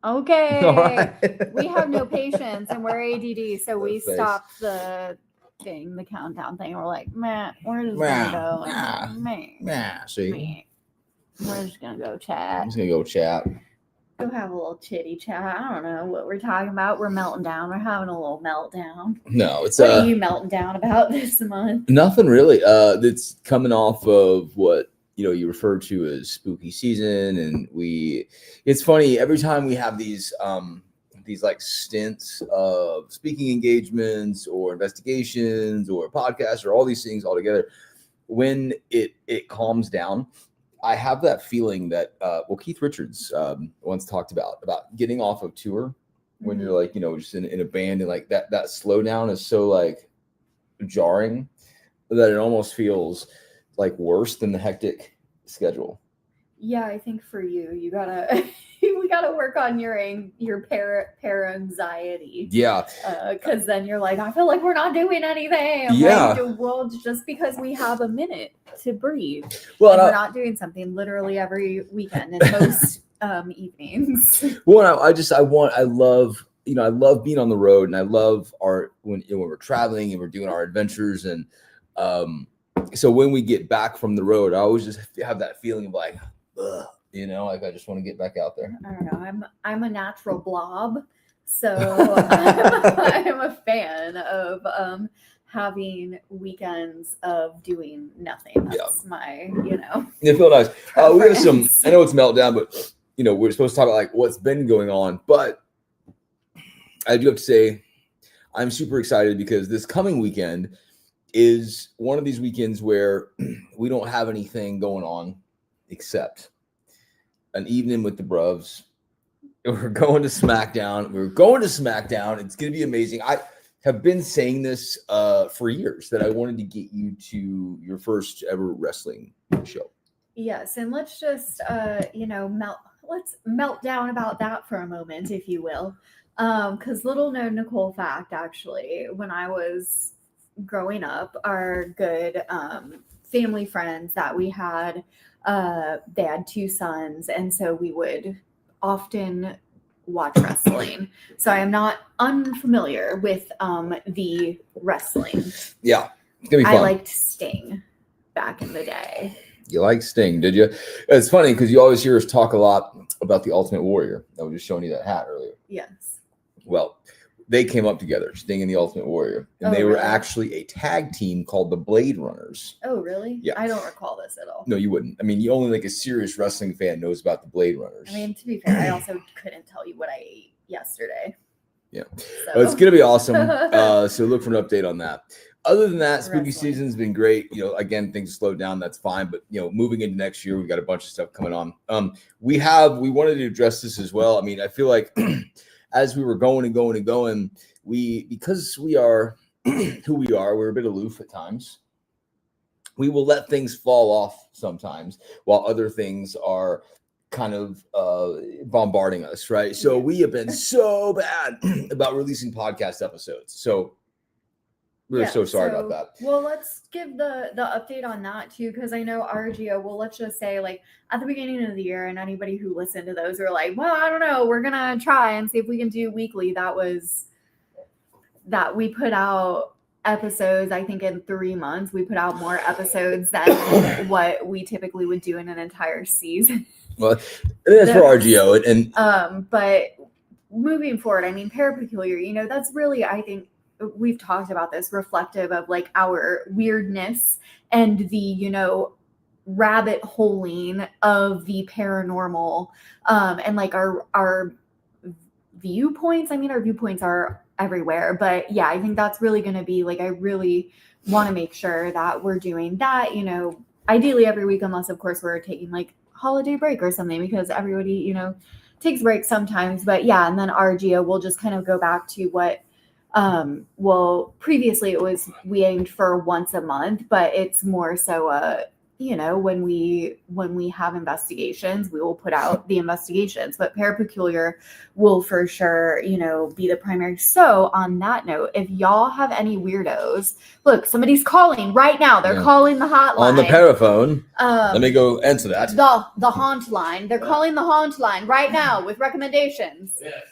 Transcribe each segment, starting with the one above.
Okay. All right. We have no patience and we're ADD, so we Let's face. stopped the thing, the countdown thing. We're like, man, we're just gonna go. Yeah, see, Meh. We're just gonna go I'm chat. just gonna go chat. Go have a little chitty chat. I don't know what we're talking about. We're melting down. We're having a little meltdown. No, it's What are you melting down about this month? nothing really. It's coming off of what you refer to as spooky season, and it's funny every time we have these like stints of speaking engagements or investigations or podcasts or all these things all together. When it calms down, I have that feeling that Keith Richards once talked about getting off of tour when you're like just in a band, and like that slowdown is so like jarring that it almost feels like worse than the hectic schedule. Yeah, I think for you gotta we gotta work on your para anxiety. Yeah, because then you're like, I feel like we're not doing anything. Yeah. Like, well, just because we have a minute to breathe, well, and and we're not doing something literally every weekend and most evenings. I love being on the road, and I love when we're traveling and we're doing our adventures, and so when we get back from the road, I always just have that feeling of like, ugh, like I just want to get back out there. I don't know. I'm a natural blob, so I'm a fan of having weekends of doing nothing. That's my It feels nice. We have some. preference. I know it's Meltdown, but we're supposed to talk about like what's been going on. But I do have to say, I'm super excited because this coming weekend is one of these weekends where we don't have anything going on except an evening with the bruvs. We're going to SmackDown. It's going to be amazing. I have been saying this for years that I wanted to get you to your first ever wrestling show. Yes, and let's just let's melt down about that for a moment, if you will. Because little known Nicole fact, actually, when I was growing up, our good family friends that we had, they had 2 sons, and so we would often watch wrestling. So I am not unfamiliar with the wrestling. Yeah, it's gonna be fun. I liked Sting back in the day. You like Sting, did you? It's funny because you always hear us talk a lot about the Ultimate Warrior. I was just showing you that hat earlier. Yes. Well, they came up together, Sting and the Ultimate Warrior, and they were actually a tag team called the Blade Runners. Oh, really? Yeah. I don't recall this at all. No, you wouldn't. I mean, you only like a serious wrestling fan knows about the Blade Runners. I mean, to be fair, I also couldn't tell you what I ate yesterday. Yeah. So. Well, it's gonna be awesome. So look for an update on that. Other than that, spooky Wrestling. season's been great. Again, things slowed down. That's fine. But moving into next year, we've got a bunch of stuff coming on. We wanted to address this as well. I mean, I feel like as we were going and going and going, because we are who we are, we're a bit aloof at times. We will let things fall off sometimes, while other things are kind of bombarding us, right? So we have been so bad about releasing podcast episodes. So we're so sorry about that. Well, let's give the update on that too, because I know RGO, well, let's just say like at the beginning of the year, and anybody who listened to those were like, well, I don't know, we're gonna try and see if we can do weekly. That we put out episodes, I think in 3 months, we put out more episodes than what we typically would do in an entire season. Well, that's for RGO. And but moving forward, I mean, Parapeculiar, that's really, I think, we've talked about this, reflective of like our weirdness and the rabbit holing of the paranormal, and like our viewpoints. I mean, our viewpoints are everywhere, but yeah, I think that's really going to be like, I really want to make sure that we're doing that, ideally every week, unless of course we're taking like holiday break or something, because everybody takes breaks sometimes. But yeah, and then RGO will just kind of go back to what previously it was, we aimed for once a month, but it's more so you know, when we have investigations, we will put out the investigations, but Parapeculiar will for sure, you know, be the primary. So on that note, if y'all have any weirdos, look, somebody's calling right now. They're calling the hotline on the paraphone. Let me go answer that. The haunt line. They're calling the haunt line right now with recommendations. Yes.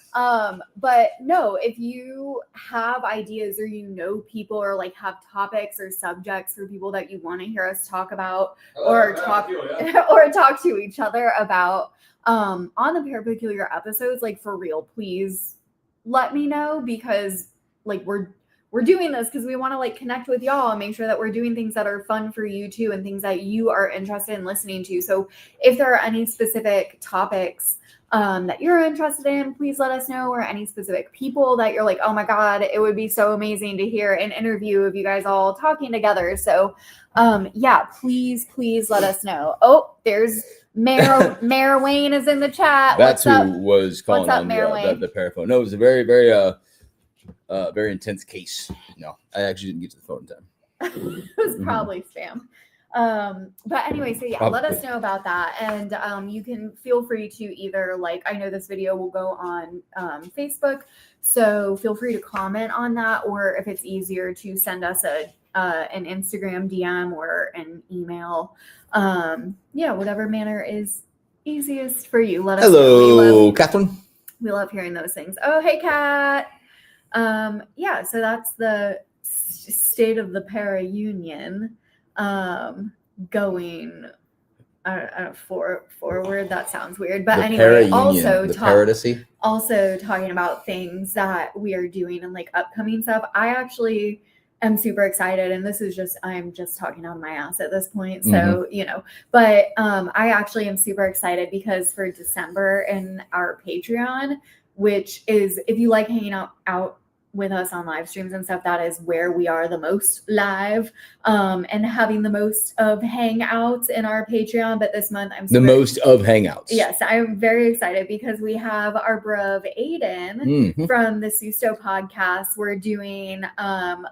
But no, if you have ideas or you know people or like have topics or subjects for people that you want to hear us talk about or talk to each other about on the Parapeculiar episodes, like for real, please let me know, because like we're doing this because we want to like connect with y'all and make sure that we're doing things that are fun for you too and things that you are interested in listening to. So if there are any specific topics that you're interested in, please let us know, or any specific people that you're like, oh my God, it would be so amazing to hear an interview of you guys all talking together. So yeah, please let us know. Oh, there's Mayor Wayne is in the chat. That's who was calling on the paraphone. No, it was a very, very intense case. No, I actually didn't get to the phone in time. It was probably spam. But anyway, so yeah, let us know about that. And you can feel free to either, like, I know this video will go on Facebook, so feel free to comment on that, or if it's easier to send us an Instagram DM or an email. Yeah, whatever manner is easiest for you. Let us know. Hello, Catherine. We love hearing those things. Oh, hey, Kat. Yeah, so that's the state of the para union. Going I don't know, forward. That sounds weird, but anyway, also talking about things that we are doing and like upcoming stuff. I actually am super excited, and this is just, I'm just talking on my ass at this point, so you know, but I actually am super excited because for December in our Patreon, which is, if you like hanging out with us on live streams and stuff, that is where we are the most live and having the most of hangouts in our Patreon. But this month I'm most of hangouts. Yes, I'm very excited because we have our bruv Aiden from the Susto podcast. We're doing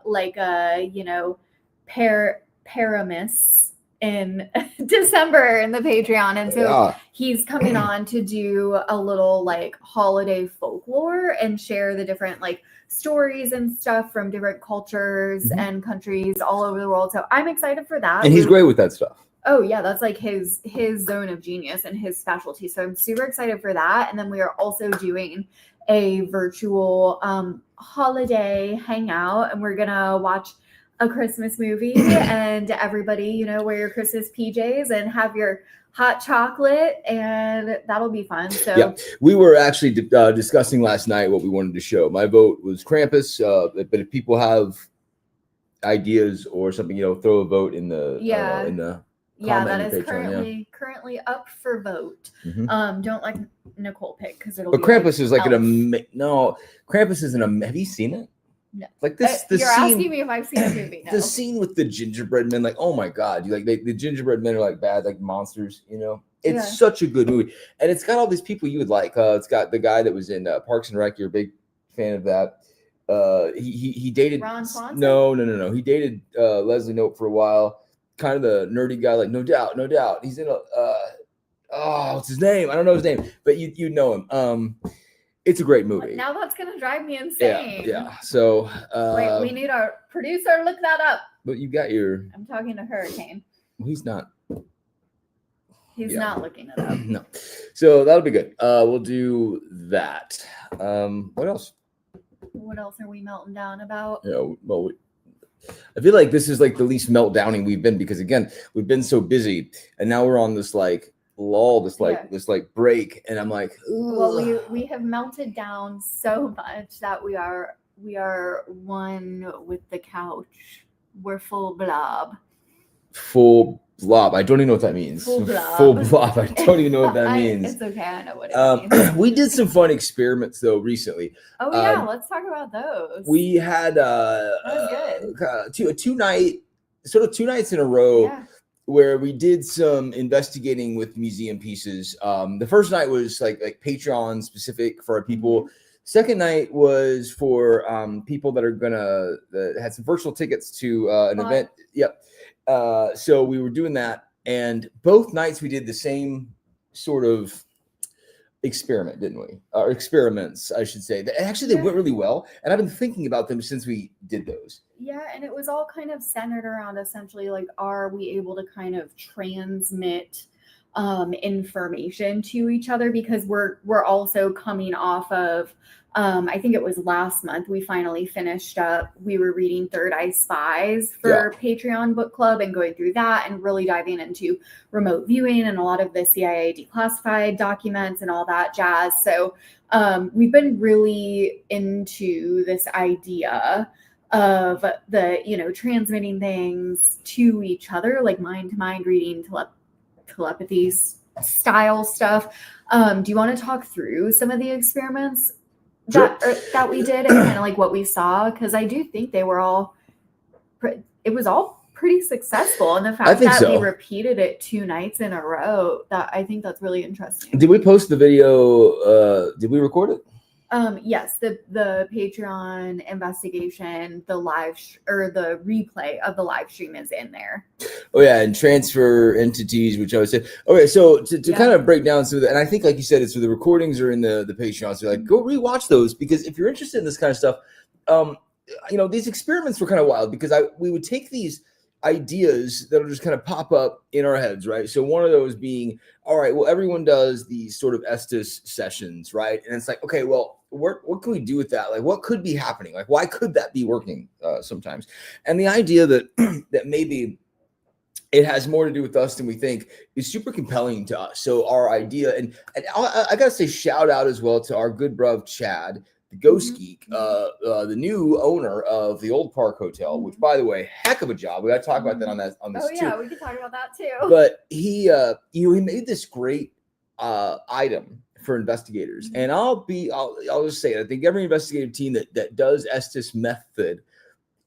like a, you know, Paramus in December in the Patreon, and so he's coming on to do a little like holiday folklore and share the different like stories and stuff from different cultures and countries all over the world. So I'm excited for that. And he's great with that stuff. Oh yeah, that's like his zone of genius and his specialty. So I'm super excited for that. And then we are also doing a virtual holiday hangout, and we're gonna watch a Christmas movie and everybody, you know, wear your Christmas PJs and have your hot chocolate, and that'll be fun. So yeah, we were actually discussing last night what we wanted to show. My vote was Krampus, but if people have ideas or something, you know, throw a vote in the that is currently up for vote. Don't let Nicole pick because it'll. But Krampus is like Krampus isn't have you seen it? No. Like this, you're asking me if I've seen a movie. No. The scene with the gingerbread men, like, oh my God, the gingerbread men are like bad, like monsters, you know. It's such a good movie, and it's got all these people you would like. It's got the guy that was in Parks and Rec. You're a big fan of that. He dated Ron Swanson? No. He dated Leslie Knope for a while. Kind of the nerdy guy, like no doubt. He's in what's his name? I don't know his name, but you know him. It's a great movie. Now that's gonna drive me insane. Yeah. So wait, we need our producer look that up. But you got your. I'm talking to Hurricane. Well, he's not. He's not looking it up. No. So that'll be good. We'll do that. What else? What else are we melting down about? Yeah. Well, I feel like this is like the least meltdowning we've been, because again, we've been so busy, and now we're on this like lull, this break, and I'm like, ugh. Well, we have melted down so much that we are one with the couch. We're full blob. I don't even know what that means. Full blob. I don't even know what that means. It's okay. I know what it means. We did some fun experiments though recently. Oh yeah, let's talk about those. We had two nights in a row where we did some investigating with museum pieces. The first night was like Patreon specific for our people. Second night was for people that are had some virtual tickets to an event. Yep. So we were doing that, And both nights we did the same sort of experiment, didn't we? Or experiments, I should say. Actually, they went really well, and I've been thinking about them since we did those. Yeah, and it was all kind of centered around essentially like, are we able to kind of transmit information to each other, because we're also coming off of I think it was last month we finally finished up. We were reading Third Eye Spies for Patreon book club and going through that and really diving into remote viewing and a lot of the CIA declassified documents and all that jazz. So we've been really into this idea of the, you know, transmitting things to each other, like mind to mind reading, telepathy style stuff. Do you want to talk through some of the experiments that we did and kind of like what we saw? Because I do think they were all it was all pretty successful, and the fact that we repeated it 2 nights in a row, that I think that's really interesting. Did we post the video? Did we record it? Yes, the Patreon investigation, the the replay of the live stream is in there. Oh yeah, and transfer entities, which I would say. Okay, so to kind of break down some of that, and I think like you said, it's so the recordings are in the Patreon, so like go rewatch those, because if you're interested in this kind of stuff, you know, these experiments were kind of wild, because we would take these ideas that'll just kind of pop up in our heads, right? So one of those being, all right, well, everyone does these sort of Estes sessions, right? And it's like, okay, well, what can we do with that? Like, what could be happening? Like, why could that be working sometimes? And the idea that that maybe it has more to do with us than we think is super compelling to us. So our idea, and I gotta say shout out as well to our good bruv Chad, the Ghost Geek, the new owner of the Old Park Hotel, which, by the way, heck of a job. We got to talk about that on this too. We can talk about that too. But he made this great item for investigators, and I'll just say it. I think every investigative team that does Estes method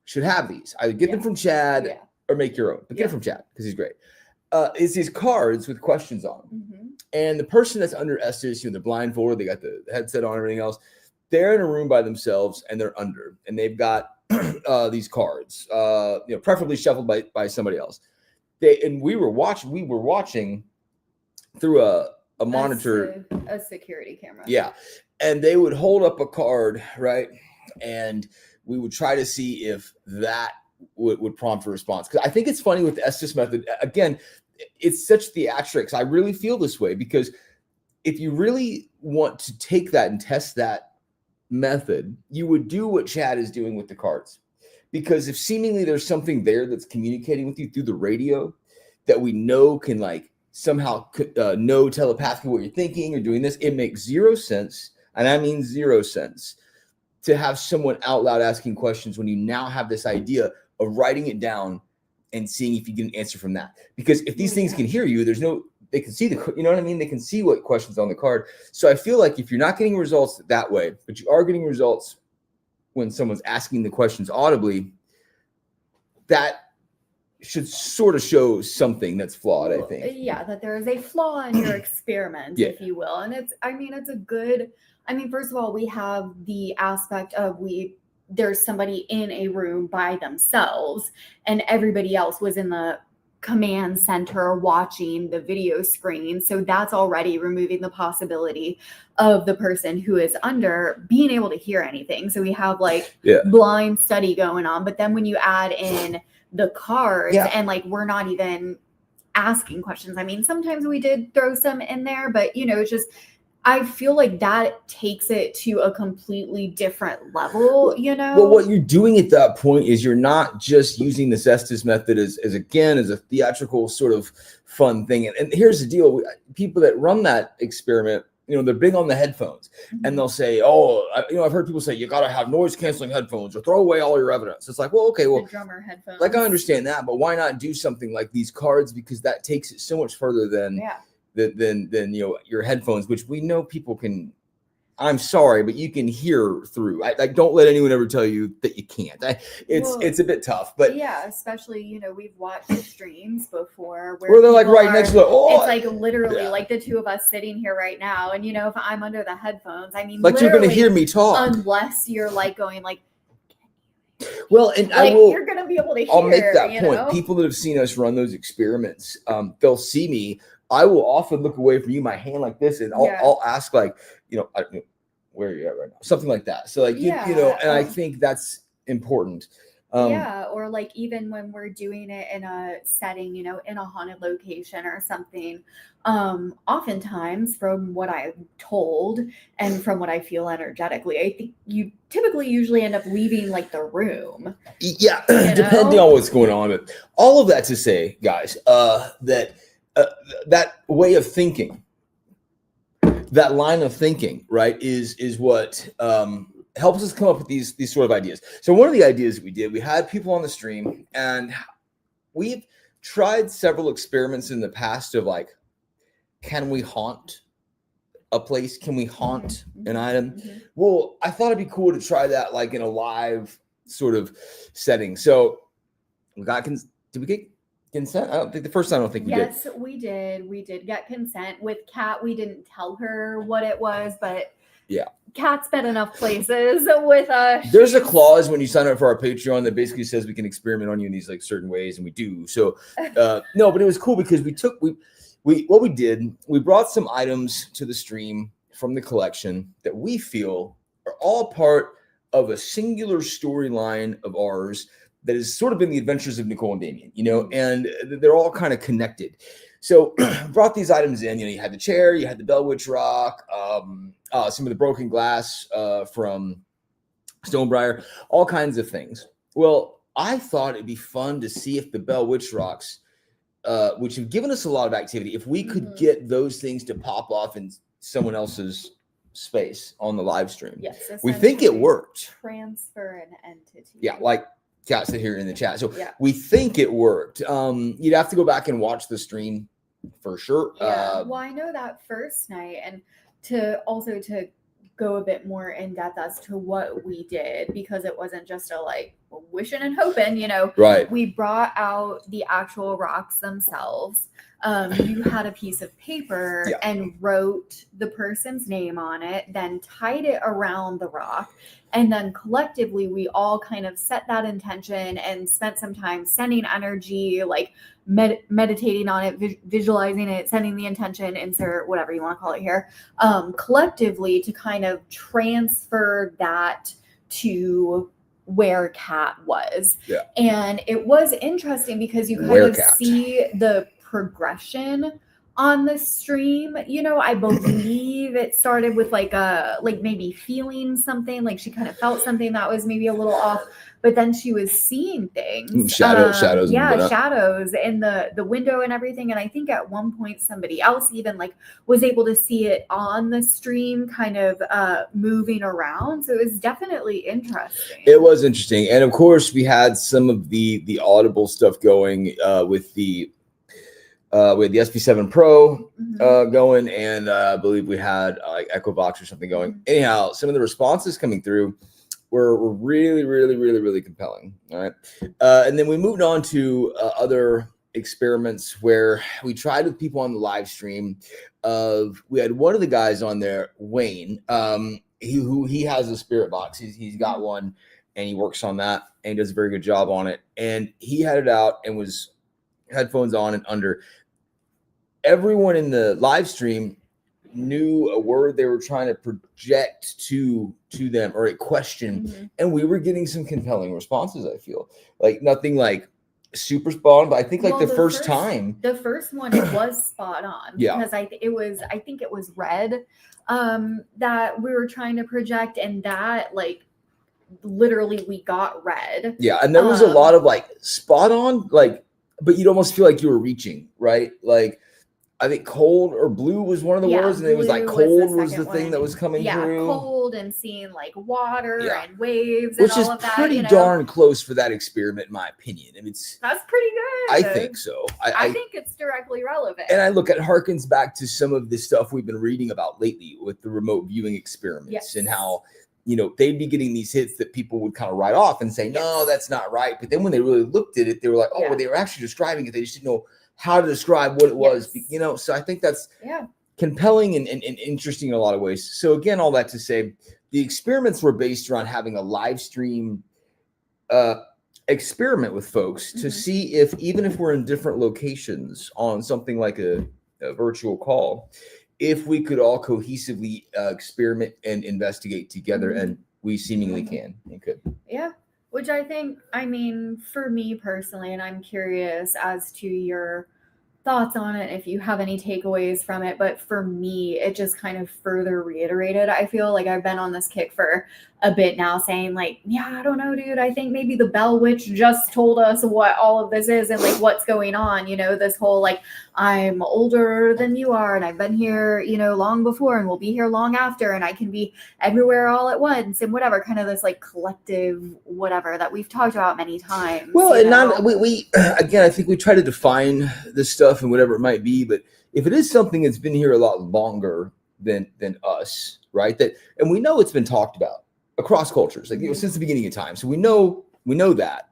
should have these. Either get them from Chad or make your own, but get it from Chad because he's great. It's these cards with questions on them, and the person that's under Estes, you know, they're blindfolded, they got the headset on, everything else. They're in a room by themselves and they're under, and they've got these cards, you know, preferably shuffled by somebody else. We were watching through a monitor, a security camera. Yeah, and they would hold up a card, right, and we would try to see if that would prompt a response. Because I think it's funny with the Estes method. Again, it's such theatrics. I really feel this way because if you really want to take that and test that method, you would do what Chad is doing with the cards, because if seemingly there's something there that's communicating with you through the radio that we know can like somehow know telepathically what you're thinking or doing this, it makes zero sense, and I mean 0 sense, to have someone out loud asking questions when you now have this idea of writing it down and seeing if you get an answer from that. Because if these things can hear you, they can see you know what I mean? They can see what questions on the card. So I feel like if you're not getting results that way, but you are getting results when someone's asking the questions audibly, that should sort of show something that's flawed, I think. Yeah, that there is a flaw in your experiment, if you will. And it's a good, first of all, we have the aspect of there's somebody in a room by themselves and everybody else was in the command center watching the video screen. So that's already removing the possibility of the person who is under being able to hear anything. So we have blind study going on. But then when you add in the cards and we're not even asking questions. Sometimes we did throw some in there, but it's just, I feel like that takes it to a completely different level, Well, what you're doing at that point is you're not just using the Estes method as a theatrical sort of fun thing. And here's the deal. People that run that experiment, they're big on the headphones, and they'll say, I've heard people say, you got to have noise canceling headphones or throw away all your evidence. It's like, well, okay, well, the drummer headphones. I understand that, but why not do something like these cards? Because that takes it so much further than your headphones, which we know people can. I'm sorry, but you can hear through. I don't let anyone ever tell you that you can't. It's a bit tough, but especially we've watched streams before where they're right next to it. It's literally like the two of us sitting here right now, and if I'm under the headphones, you're going to hear me talk unless you're going Well, and like, I will. you're gonna be able to hear. I'll make that you point. know? People that have seen us run those experiments, they'll see me. I will often look away from you, my hand like this, and I'll ask like, where are you at right now? Something like that. So like, and I think that's important. Or like even when we're doing it in a setting, in a haunted location or something, oftentimes from what I'm told and from what I feel energetically, I think you typically usually end up leaving like the room. Yeah, depending on what's going on. But all of that to say, guys, that way of thinking, that line of thinking, right, is what helps us come up with these sort of ideas. So one of the ideas that we did, we had people on the stream, and we've tried several experiments in the past of like, can we haunt a place? Can we haunt an item? Mm-hmm. Well, I thought it'd be cool to try that like in a live sort of setting. So we got did we get consent? I don't think the first time. I don't think we did. Yes, we did. We did get consent with Kat. We didn't tell her what it was, but yeah, Kat's been enough places with us. There's a clause when you sign up for our Patreon that basically says we can experiment on you in these like certain ways, and we do. So no, but it was cool because we brought some items to the stream from the collection that we feel are all part of a singular storyline of ours that has sort of been the adventures of Nicole and Damien, and they're all kind of connected. So brought these items in, you had the chair, you had the Bell Witch Rock, some of the broken glass from Stonebriar, all kinds of things. Well, I thought it'd be fun to see if the Bell Witch Rocks, which have given us a lot of activity, if we could get those things to pop off in someone else's space on the live stream. Yes, we think it worked. Transfer an entity. Yeah, like Kat said here in the chat. So we think it worked. You'd have to go back and watch the stream for sure. Yeah. Well, I know that first night, and to go a bit more in depth as to what we did, because it wasn't just a like wishing and hoping, Right. We brought out the actual rocks themselves. You had a piece of paper and wrote the person's name on it, then tied it around the rock. And then collectively, we all kind of set that intention and spent some time sending energy, like meditating on it, visualizing it, sending the intention, insert whatever you want to call it here, collectively to kind of transfer that to where Kat was. Yeah. And it was interesting because you kind of see the progression on the stream. I believe it started with like maybe feeling something, like she kind of felt something that was maybe a little off, but then she was seeing things, shadows in the window and everything. And I think at one point somebody else even like was able to see it on the stream kind of moving around. So it was definitely interesting. It was interesting. And of course we had some of the audible stuff going with the SP7 Pro going, and I believe we had like Echobox or something going. Anyhow, some of the responses coming through were really, really, really, really compelling. All right. And then we moved on to other experiments where we tried with people on the live stream. We had one of the guys on there, Wayne, he has a spirit box. He's got one, and he works on that, and he does a very good job on it. And he had it out and was headphones on and under. Everyone in the live stream knew a word they were trying to project to them, or a question, and we were getting some compelling responses. I feel like nothing like super spot on, but I think like the first one it was spot on, because I think it was red that we were trying to project, and that like literally we got red. Yeah, and there was a lot of like spot on, like, but you'd almost feel like you were reaching, right? Like I think cold or blue was one of the words, and it was like cold was the thing that was coming through. Yeah, cold, and seeing like water and waves, which and all is of that, pretty darn close for that experiment, in my opinion. I mean, that's pretty good. I think so. I think it's directly relevant. And I look at harkens back to some of the stuff we've been reading about lately with the remote viewing experiments, and how they'd be getting these hits that people would kind of write off and say, no, that's not right. But then when they really looked at it, they were like, well, they were actually describing it. They just didn't know how to describe what it was, so I think that's compelling and interesting in a lot of ways. So again, all that to say, the experiments were based around having a live stream experiment with folks to see if, even if we're in different locations on something like a virtual call, if we could all cohesively experiment and investigate together, and we seemingly can and could. Yeah, which I think, I mean, for me personally, and I'm curious as to your thoughts on it, if you have any takeaways from it, but for me, it just kind of further reiterated. I feel like I've been on this kick for a bit now saying like, yeah, I don't know, dude, I think maybe the Bell Witch just told us what all of this is and like what's going on, you know, this whole like, I'm older than you are and I've been here, you know, long before and will be here long after, and I can be everywhere all at once and whatever, kind of this like collective whatever that we've talked about many times. Well, and know? not we again, I think we try to define this stuff and whatever it might be, but if it is something that's been here a lot longer than us, right? That, and we know it's been talked about across cultures, like, you know, since the beginning of time. So we know that.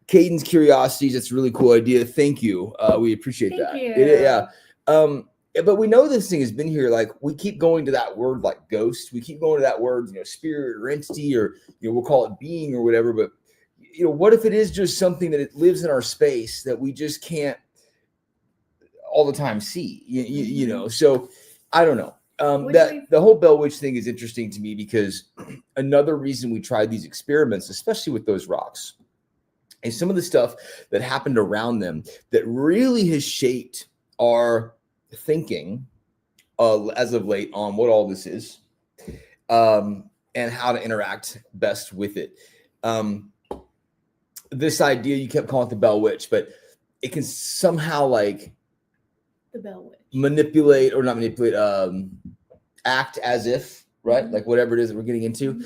Caden's curiosities, that's a really cool idea. Thank you. We appreciate that. Thank you. Yeah. But we know this thing has been here. Like, we keep going to that word like ghost. We keep going to that word, you know, spirit or entity, or, you know, we'll call it being or whatever. But, you know, what if it is just something that it lives in our space that we just can't all the time see, you know? So I don't know. The whole Bell Witch thing is interesting to me because another reason we tried these experiments, especially with those rocks, is some of the stuff that happened around them that really has shaped our thinking as of late on what all this is, and how to interact best with it. This idea, you kept calling it the Bell Witch, but it can somehow like the Bell Witch manipulate, or not manipulate, act as if, right? Like whatever it is that we're getting into.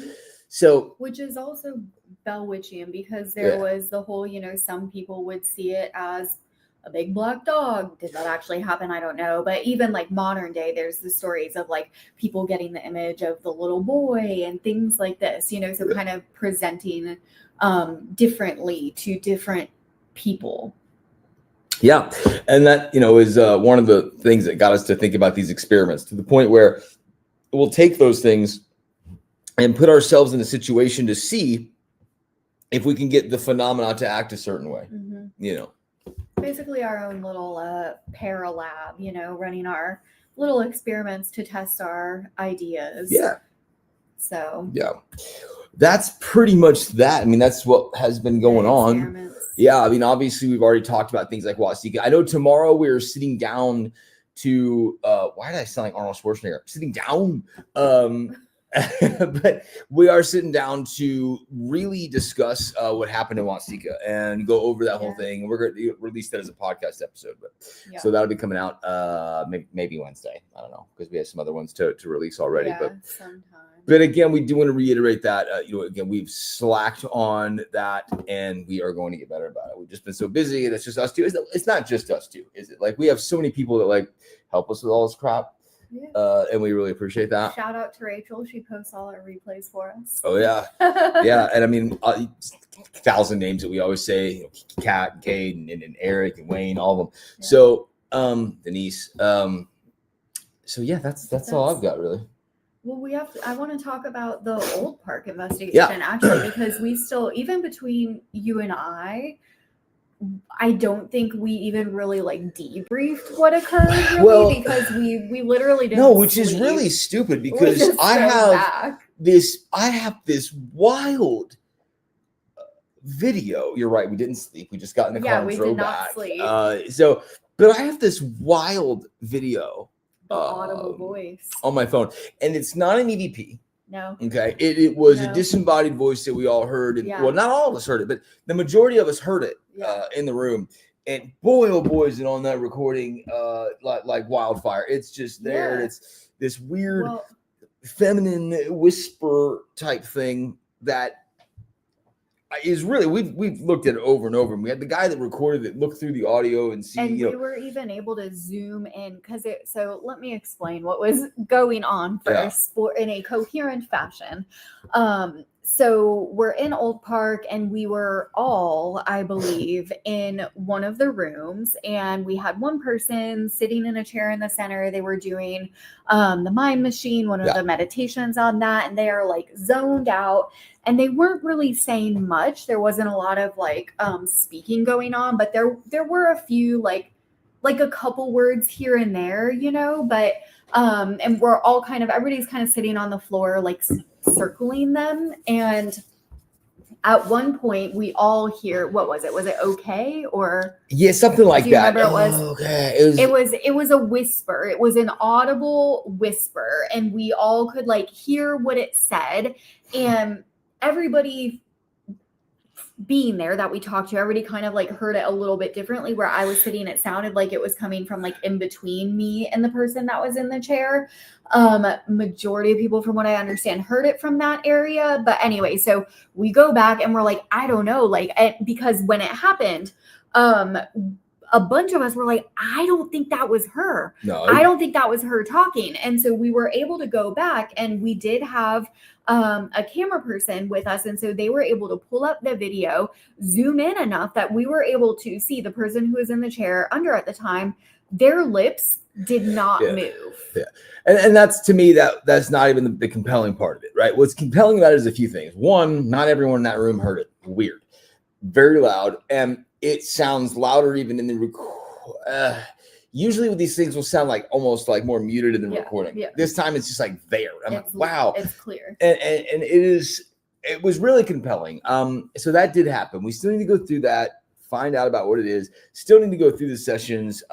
So, which is also Bell Witchian, because there was the whole, you know, some people would see it as a big black dog. Did that actually happen? I don't know. But even like modern day, there's the stories of like people getting the image of the little boy and things like this, you know, so kind of presenting differently to different people. Yeah. And that, you know, is one of the things that got us to think about these experiments, to the point where we'll take those things and put ourselves in a situation to see if we can get the phenomena to act a certain way, you know. Basically our own little paralab, you know, running our little experiments to test our ideas. Yeah. So. Yeah. That's pretty much that. I mean, that's what has been going on. Yeah. I mean, obviously, we've already talked about things like Wasika. I know tomorrow we're sitting down to, why did I sound like Arnold Schwarzenegger? Sitting down. But we are sitting down to really discuss what happened in Wasika and go over that whole thing. We're going to release that as a podcast episode, but so that'll be coming out maybe Wednesday. I don't know, because we have some other ones to release already. But again, we do want to reiterate that you know, again, we've slacked on that, and we are going to get better about it. We've just been so busy, and it's just us two. It's not just us two, is it? Like, we have so many people that like help us with all this crap. Yeah. And we really appreciate that. Shout out to Rachel. She posts all our replays for us. Oh, yeah. Yeah. And I mean, 1,000 names that we always say, you know, Kat, and Kate, and Eric, and Wayne, all of them. Yeah. So, Denise. So, yeah, that's all I've got, really. Well, I want to talk about the old park investigation, actually, because we still, even between you and I don't think we even really like debriefed what occurred, really, because we literally didn't. No, which is really stupid, because I have this wild video. You're right, we didn't sleep. We just got in the car and drove back. Sleep. But I have this wild video. The audible voice on my phone, and it's not an EVP. No. Okay. It was a disembodied voice that we all heard. And, well, not all of us heard it, but the majority of us heard it in the room. And boy, oh boy, is it on that recording like wildfire. It's just there. And it's this weird feminine whisper type thing that is really, we've looked at it over and over. And we had the guy that recorded it look through the audio and see. And we were even able to zoom in because so let me explain what was going on first in a coherent fashion. So we're in Old Park, and we were all, I believe, in one of the rooms, and we had one person sitting in a chair in the center. They were doing the mind machine, one of the meditations on that, and they are like zoned out, and they weren't really saying much. There wasn't a lot of like speaking going on, but there were a few like a couple words here and there, but and we're all everybody's kind of sitting on the floor, like circling them. And at one point we all hear, what was it okay, or something like do you that. remember? Okay, it was a whisper. It was an audible whisper, and we all could like hear what it said. And everybody being there that we talked to, everybody kind of like heard it a little bit differently. Where I was sitting, it sounded like it was coming from like in between me and the person that was in the chair. Majority of people, from what I understand, heard it from that area. But anyway, so we go back and we're like, I don't know, because when it happened, a bunch of us were like, I don't think that was her. No, I don't think that was her talking. And so we were able to go back, and we did have a camera person with us. And so they were able to pull up the video, zoom in enough that we were able to see the person who was in the chair under at the time. Their lips did not move. Yeah. And that's, to me, that's not even the compelling part of it, right? What's compelling about it is a few things. One, not everyone in that room heard it. Weird. Very loud. And it sounds louder even in the usually with these things will sound like almost like more muted in the recording. Yeah. This time it's just like there. I'm like, wow. It's clear. And it was really compelling. So that did happen. We still need to go through that, find out about what it is. Still need to go through the sessions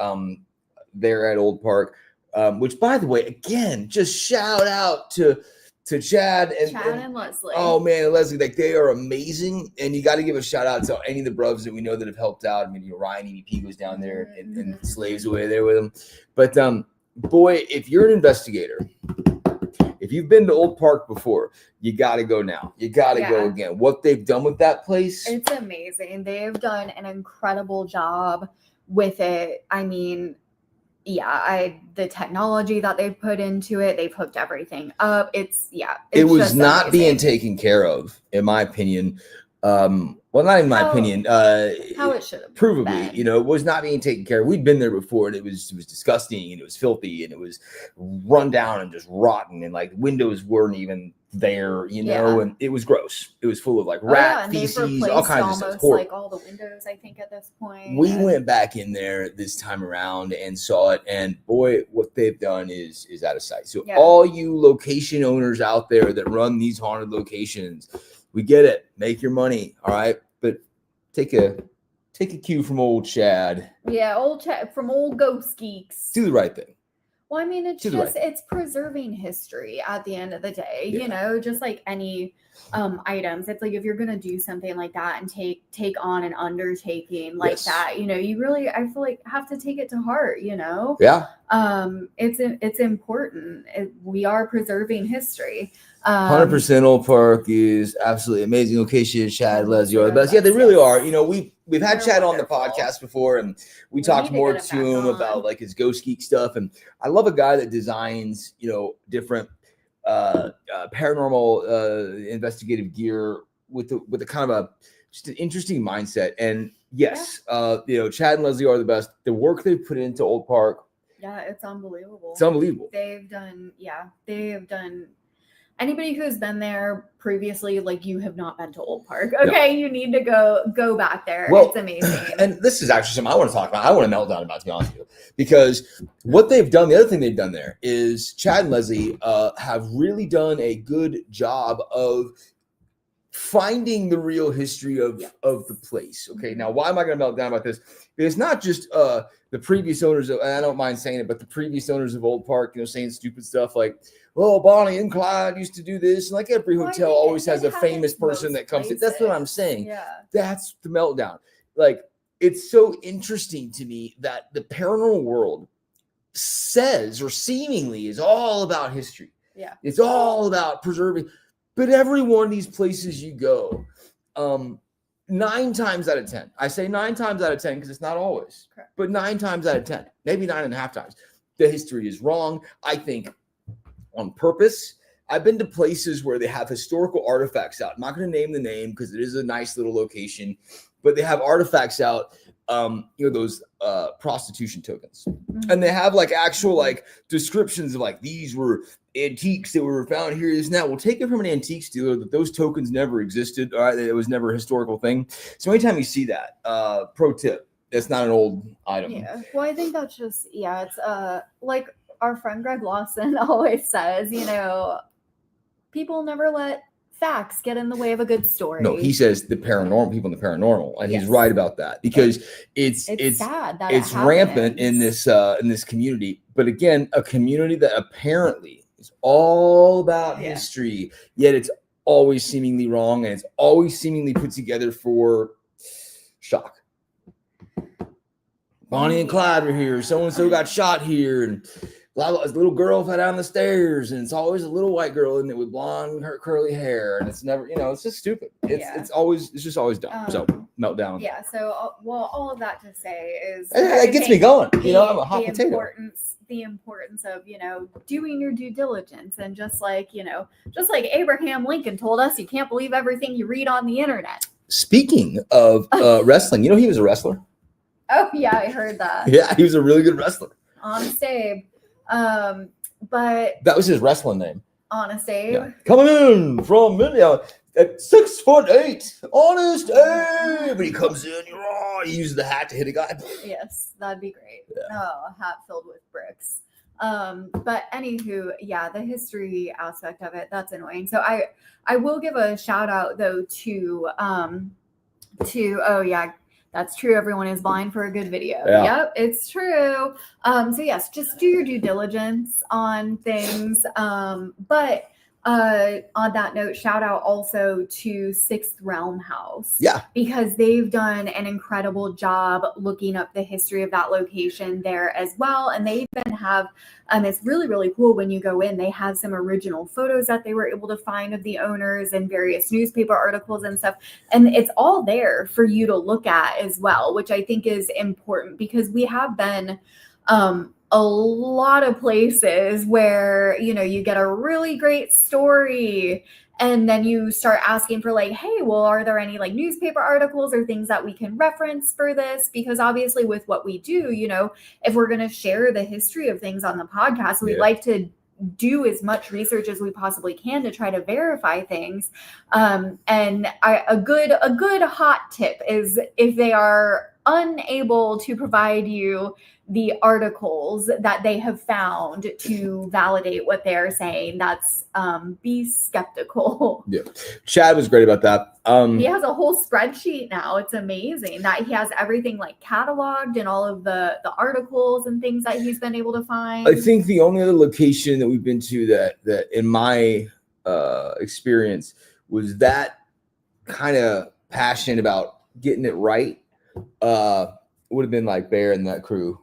there at Old Park. Which, by the way, again, just shout out to Chad and Leslie. Oh man, Leslie, like they are amazing, and you got to give a shout out to any of the bros that we know that have helped out. I mean, Ryan EVP goes down there and slaves away there with him. But boy, if you're an investigator, if you've been to Old Park before, you got to go now. You got to go again. What they've done with that place, it's amazing. They've done an incredible job with it. I mean, the technology that they've put into it, they've hooked everything up. It was not amazing. Being taken care of, in my opinion. Well, not in my opinion. How it should have provably, been. It was not being taken care of. We'd been there before, and it was disgusting, and it was filthy, and it was run down and just rotten, and like windows weren't even there, and it was gross. It was full of like rat feces, all kinds of stuff. Horrible. Like all the windows, I think, at this point. We went back in there this time around and saw it, and boy, what they've done is out of sight. So all you location owners out there that run these haunted locations, we get it. Make your money, all right? But take a cue from old Chad. Yeah, old Chad from old Ghost Geeks. Do the right thing. Well, I mean, it's preserving history at the end of the day, just like any items. It's like if you're gonna do something like that and take on an undertaking like that, you really, I feel like, have to take it to heart, Yeah. It's important. We are preserving history. 100% Old Park is absolutely amazing location. Chad, Leslie are the best. Yeah, they really are. We've had Chad on the podcast before, and we talked more to him about like his Ghost Geek stuff. And I love a guy that designs, different paranormal investigative gear with a kind of just an interesting mindset. And yes, Chad and Leslie are the best. The work they've put into Old Park. Yeah, it's unbelievable. It's unbelievable. They have done. Anybody who's been there previously, like, you have not been to Old Park. Okay, you need to go back there. Well, it's amazing. And this is actually something I want to talk about. I want to Meltdown about, to be honest with you, because what they've done, the other thing they've done there is Chad and Leslie have really done a good job of finding the real history of the place. Okay, now why am I going to melt down about this? Because it's not just the previous owners of, and I don't mind saying it, but the previous owners of Old Park, saying stupid stuff like, "Oh, Bonnie and Clyde used to do this." And like every hotel always has a famous person that comes in. That's what I'm saying. Yeah. That's the Meltdown. Like, it's so interesting to me that the paranormal world says, or seemingly is, all about history. Yeah. It's all about preserving. But every one of these places you go, 9 times out of 10, I say 9 times out of 10 because it's not always, correct, but 9 times out of 10, maybe 9.5 times, the history is wrong. I think on purpose. I've been to places where they have historical artifacts out. I'm not going to name the name because it is a nice little location, but they have artifacts out, those prostitution tokens. And they have like actual like descriptions of like these were antiques that were found here. Is now we'll take it from an antique dealer that those tokens never existed. All right, it was never a historical thing. So anytime you see that, pro tip, it's not an old item. Yeah. Well, I think that's just it's like our friend Greg Lawson always says, people never let facts get in the way of a good story. No, he says the paranormal, people in the paranormal, and he's right about that because it's sad that it's rampant in this community. But again, a community that apparently is all about history, yet it's always seemingly wrong and it's always seemingly put together for shock. Bonnie and Clyde were here. So and so got shot here, and a little girl fell down the stairs, and it's always a little white girl in it with blonde, curly hair, and it's never, it's just stupid. It's just always dumb. So Meltdown. Yeah. So all of that to say is it gets me going. I'm a hot potato. The importance of doing your due diligence, and just like Abraham Lincoln told us, you can't believe everything you read on the internet. Speaking of wrestling, he was a wrestler. Oh yeah, I heard that. Yeah, he was a really good wrestler. Honest Abe. But that was his wrestling name. Honest Abe. Yeah. Coming in from Minneapolis at 6'8", Honest Abe. And he comes in, he uses the hat to hit a guy. Yes, that'd be great. Yeah. Oh, a hat filled with bricks. But anywho, the history aspect of it, that's annoying. So I will give a shout out though to that's true. Everyone is blind for a good video. Yeah. Yep, it's true. So yes, just do your due diligence on things. But on that note, shout out also to Sixth Realm House. Yeah. Because they've done an incredible job looking up the history of that location there as well. And they even have, it's really, really cool when you go in, they have some original photos that they were able to find of the owners and various newspaper articles and stuff. And it's all there for you to look at as well, which I think is important because we have been, a lot of places where, you get a really great story and then you start asking for like, hey, well, are there any like newspaper articles or things that we can reference for this? Because obviously with what we do, if we're going to share the history of things on the podcast, we'd like to do as much research as we possibly can to try to verify things. And a good hot tip is if they are unable to provide you the articles that they have found to validate what they're saying, that's be skeptical. Yeah. Chad was great about that. He has a whole spreadsheet now. It's amazing that he has everything like cataloged and all of the articles and things that he's been able to find. I think the only other location that we've been to that in my experience was that kind of passionate about getting it right would have been like Bear and that crew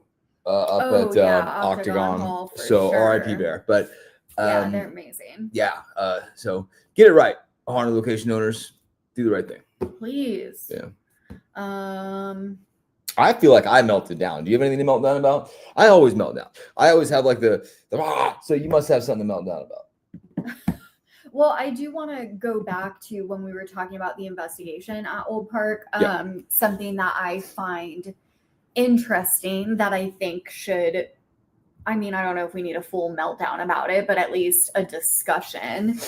up at Octagon Hall, so sure. R.I.P. Bear. But they're amazing. Yeah. So get it right, haunted location owners. Do the right thing, please. Yeah. I feel like I melted down. Do you have anything to melt down about? I always melt down. I always have like the so you must have something to melt down about. Well, I do want to go back to when we were talking about the investigation at Old Park. Something that I find interesting that I think should, I don't know if we need a full meltdown about it, but at least a discussion.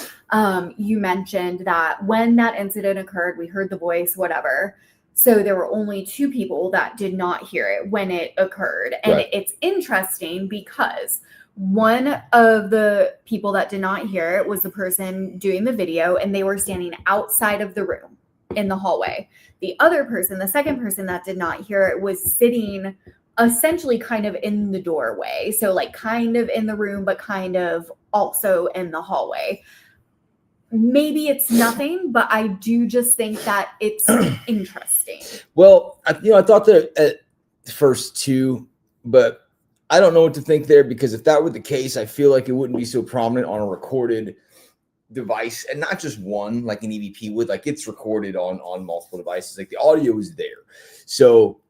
You mentioned that when that incident occurred, we heard the voice, whatever. So there were only 2 people that did not hear it when it occurred. And It's interesting because one of the people that did not hear it was the person doing the video, and they were standing outside of the room in the hallway. The other person, the second person that did not hear it, was sitting essentially kind of in the doorway. So like kind of in the room, but kind of also in the hallway. Maybe it's nothing, but I do just think that it's interesting. Well, I thought that at first too, but I don't know what to think there, because if that were the case, I feel like it wouldn't be so prominent on a recorded device, and not just one like an EVP would. Like it's recorded on multiple devices. Like the audio is there. So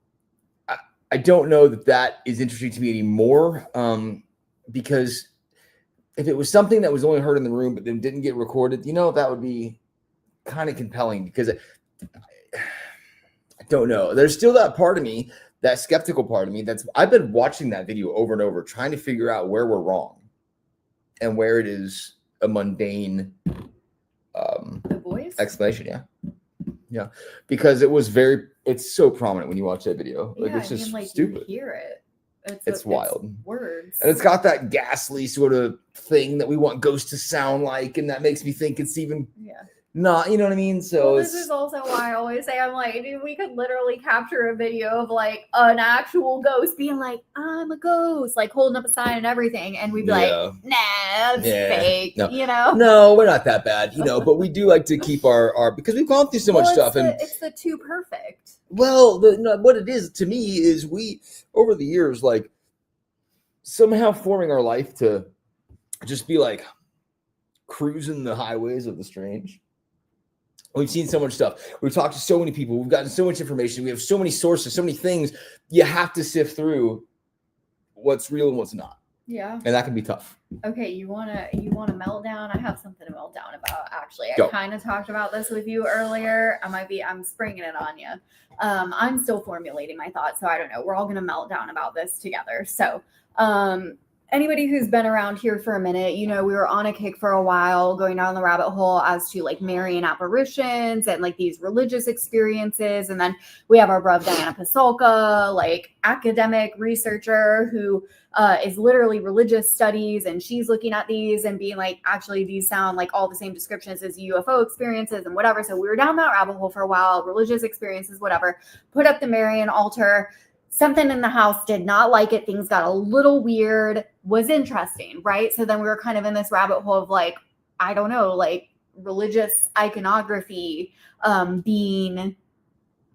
I don't know that is interesting to me anymore, because if it was something that was only heard in the room but then didn't get recorded, that would be kind of compelling, because I don't know. There's still that part of me, that skeptical part of me, I've been watching that video over and over, trying to figure out where we're wrong and where it is a mundane The voice explanation. Yeah, because it's so prominent when you watch that video. Like, it's just stupid. You hear it. It's wild. Words. And it's got that ghastly sort of thing that we want ghosts to sound like, and that makes me think it's even not, you know what I mean? So this is also why I always say, I'm like, dude, we could literally capture a video of like an actual ghost being like, I'm a ghost, like holding up a sign and everything, and we'd be like, nah, it's fake, No, we're not that bad, but we do like to keep our because we've gone through so much stuff, and it's the too perfect. Well, what it is to me is, we over the years, like, somehow forming our life to just be like cruising the highways of the strange. We've seen so much stuff. We've talked to so many people. We've gotten so much information. We have so many sources, so many things. You have to sift through what's real and what's not. Yeah. And that can be tough. Okay, you wanna meltdown? I have something to melt down about, actually. Go. I kind of talked about this with you earlier. I'm springing it on you. I'm still formulating my thoughts, so I don't know. We're all gonna melt down about this together. So anybody who's been around here for a minute, we were on a kick for a while, going down the rabbit hole as to like Marian apparitions and like these religious experiences. And then we have our bruv Diana Pasulka, like academic researcher who is literally religious studies, and she's looking at these and being like, actually, these sound like all the same descriptions as UFO experiences and whatever. So we were down that rabbit hole for a while, religious experiences, whatever. Put up the Marian altar. Something in the house did not like it. Things got a little weird, was interesting, right? So then we were kind of in this rabbit hole of like, I don't know, like religious iconography being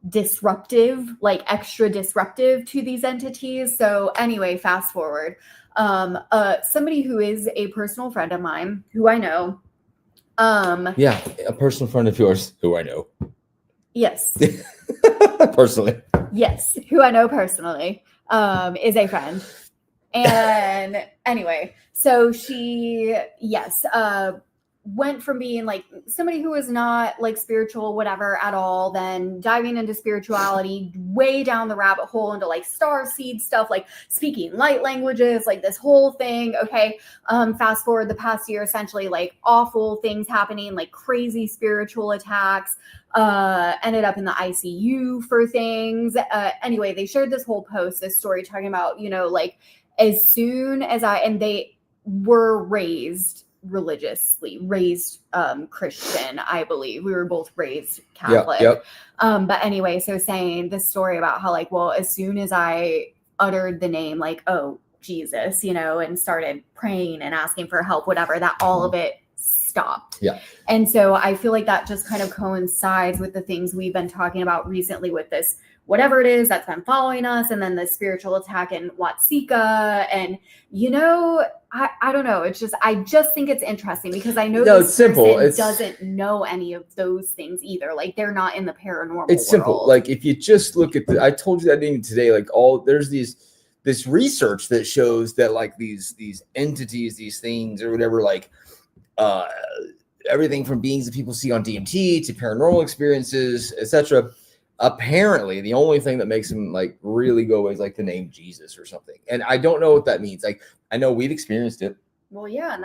disruptive, like extra disruptive to these entities. So anyway, fast forward. Somebody who is a personal friend of mine, who I know. A personal friend of yours who I know. Yes. Personally. Yes, who I know personally, is a friend. And anyway, so she, went from being like somebody who was not like spiritual, whatever at all, then diving into spirituality, way down the rabbit hole into like star seed stuff, like speaking light languages, like this whole thing. Okay. Fast forward the past year, essentially like awful things happening, like crazy spiritual attacks, ended up in the ICU for things. Anyway, they shared this whole post, this story talking about, like as soon as they were raised Christian, I believe. We were both raised Catholic. Yep. But anyway, so saying this story about how like, well, as soon as I uttered the name, like, oh, Jesus, and started praying and asking for help, whatever, that all of it stopped. Yeah. And so I feel like that just kind of coincides with the things we've been talking about recently with this, whatever it is that's been following us, and then the spiritual attack in Watsika. And, I don't know. It's just, I just think it's interesting because I know this person doesn't know any of those things either. Like they're not in the paranormal It's simple. world. Like if you just look at I told you that even today, like there's this research that shows that like these entities, these things or whatever, like everything from beings that people see on DMT to paranormal experiences, etc. Apparently, the only thing that makes them like really go away is like the name Jesus or something. And I don't know what that means. Like I know we've experienced it. Well, yeah, and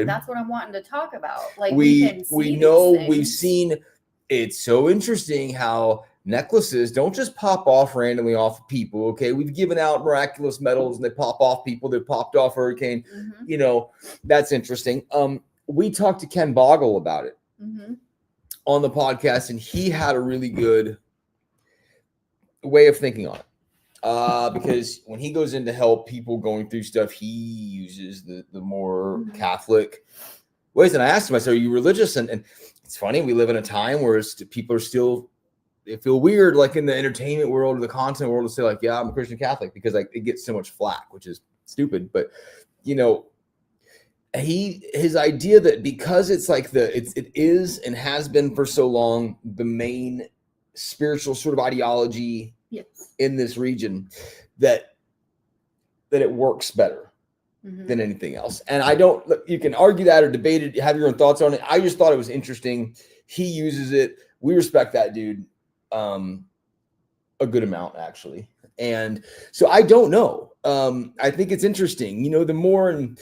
that's what I'm wanting to talk about. Like we know we've seen. It's so interesting how necklaces don't just pop off randomly off of people. Okay, we've given out miraculous medals and they pop off people. They popped off hurricane. Mm-hmm. That's interesting. We talked to Ken Boggle about it on the podcast, and he had a really good way of thinking on it. Because when he goes in to help people going through stuff, he uses the more Catholic ways. And I asked him, I said, are you religious? And it's funny, we live in a time where people are still, they feel weird, like in the entertainment world or the content world, to say like, yeah, I'm a Christian Catholic, because like it gets so much flack, which is stupid. But his idea that because it's like it is and has been for so long the main spiritual sort of ideology in this region, that it works better. than anything else. And I don't, you can argue that or debate it, have your own thoughts on it. I just thought it was interesting. He uses it. We respect that dude a good amount, actually. And so I don't know. I think it's interesting. You know, the more, and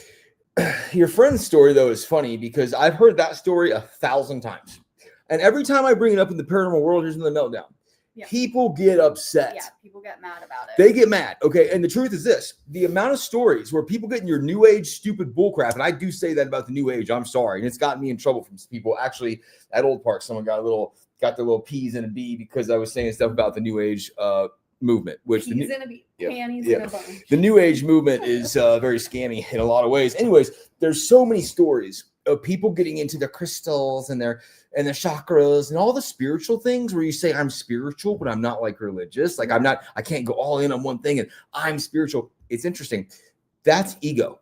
your friend's story, though, is funny because I've heard that story 1,000 times. And every time I bring it up in the paranormal world, here's in the Meltdown. Yeah. People get upset. Yeah, people get mad about it. They get mad. Okay. And the truth is this, the amount of stories where people get in your new age stupid bullcrap, and I do say that about the new age, I'm sorry. And it's gotten me in trouble from people. Actually, at Old Park, someone got the little P's and a B because I was saying stuff about the new age movement, which P's and a B, panties and a bunch. The new age movement is very scammy in a lot of ways. Anyways, there's so many stories of people getting into their crystals and their chakras and all the spiritual things where you say, I'm spiritual, but I'm not like religious. Like I can't go all in on one thing and I'm spiritual. It's interesting. That's ego.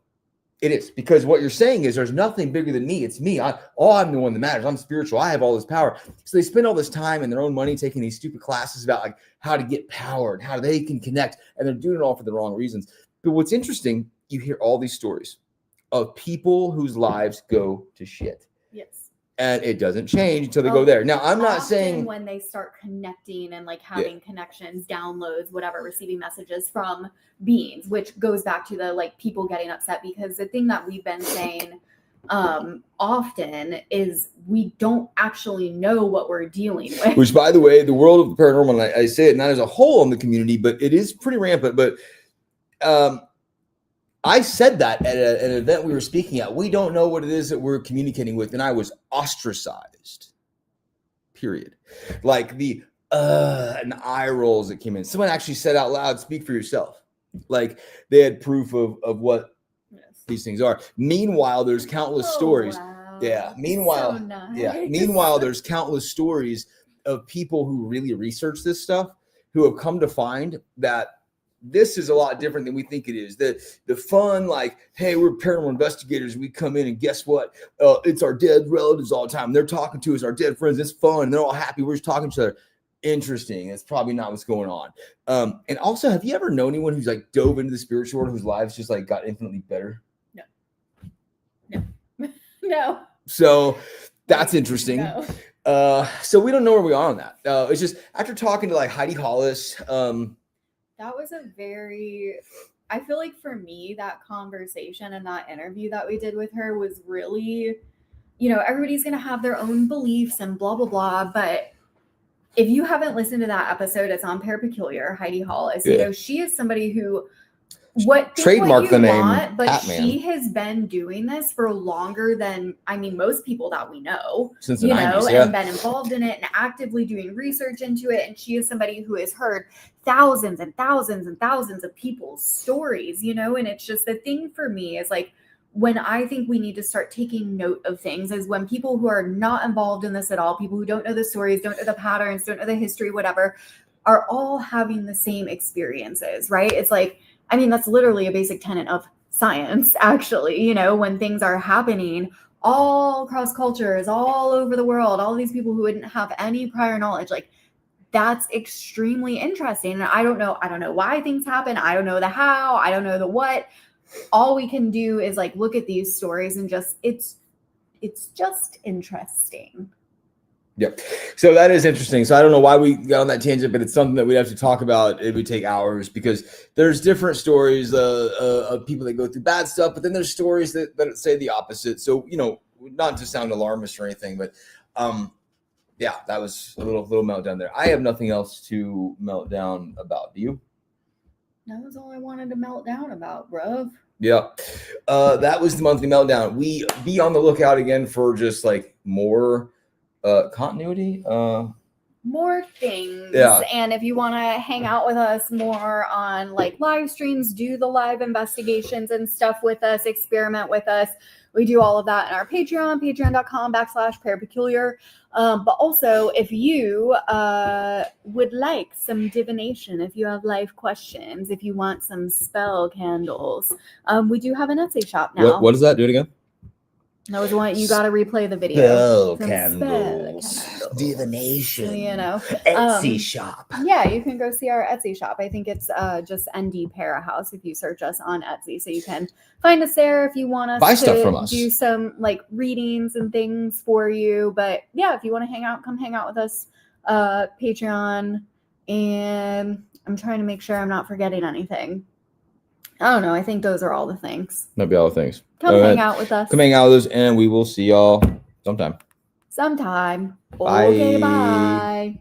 It is, because what you're saying is there's nothing bigger than me. It's me. I'm the one that matters. I'm spiritual. I have all this power. So they spend all this time and their own money taking these stupid classes about like how to get power and how they can connect. And they're doing it all for the wrong reasons. But what's interesting, you hear all these stories of people whose lives go to shit. Yes. And it doesn't change until they go there. Now, I'm not saying when they start connecting and like having connections, downloads, whatever, receiving messages from beings, which goes back to the like people getting upset, because the thing that we've been saying often is we don't actually know what we're dealing with. Which, by the way, the world of the paranormal, and I say it not as a whole in the community, but it is pretty rampant. But I said that at an event we were speaking at. We don't know what it is that we're communicating with. And I was ostracized, period. Like the and eye rolls that came in. Someone actually said out loud, speak for yourself. Like they had proof of what these things are. Meanwhile, there's countless stories. Wow. Yeah. Meanwhile, so nice. Meanwhile, there's countless stories of people who really research this stuff who have come to find that this is a lot different than we think it is. The fun, like, hey, we're paranormal investigators. We come in and guess what? It's our dead relatives all the time. They're talking to us, our dead friends. It's fun. They're all happy. We're just talking to each other. Interesting. That's probably not what's going on. And also, have you ever known anyone who's like dove into the spiritual world whose lives just like got infinitely better? No. So that's interesting. No. So we don't know where we are on that. It's just after talking to like Heidi Hollis, that was I feel like for me, that conversation and that interview that we did with her was really, everybody's going to have their own beliefs and blah, blah, blah. But if you haven't listened to that episode, it's on Parapeculiar, Heidi Hollis. Yeah. She is somebody who trademark the name, but she has been doing this for longer than most people that we know, since the 90s, and been involved in it and actively doing research into it. And she is somebody who has heard thousands and thousands and thousands of people's stories, and it's just the thing for me is like, when I think we need to start taking note of things is when people who are not involved in this at all, people who don't know the stories, don't know the patterns, don't know the history, whatever, are all having the same experiences, right? It's like, that's literally a basic tenet of science, actually, when things are happening all across cultures, all over the world, all these people who wouldn't have any prior knowledge, like that's extremely interesting. And I don't know why things happen. I don't know the how, I don't know the what. All we can do is like, look at these stories and just, it's just interesting. Yep. So that is interesting. So I don't know why we got on that tangent, but it's something that we'd have to talk about. It would take hours because there's different stories of people that go through bad stuff, but then there's stories that say the opposite. So, not to sound alarmist or anything, but yeah, that was a little meltdown there. I have nothing else to melt down about. Do you? That was all I wanted to melt down about, bruv. Yeah. That was the monthly meltdown. We be on the lookout again for just like more continuity, more things. Yeah. And if you want to hang out with us more on like live streams, do the live investigations and stuff with us, experiment with us, we do all of that in our patreon.com/parapeculiar. But also if you would like some divination, if you have life questions, if you want some spell candles, we do have an Etsy shop now. What is that? Do it again. That was one you got to replay the video. Spell Some candles, candles. divination, You know, Etsy shop. Yeah, you can go see our Etsy shop. I think it's just ND Para House if you search us on Etsy. So you can find us there if you want us Buy to stuff from us. do some like readings and things for you. But yeah, if you want to hang out, come hang out with us. Patreon, and I'm trying to make sure I'm not forgetting anything. I don't know. I think those are all the things. That'd be all the things. Come hang out with us. Come hang out with us, and we will see y'all sometime. Sometime. Bye. Okay, bye.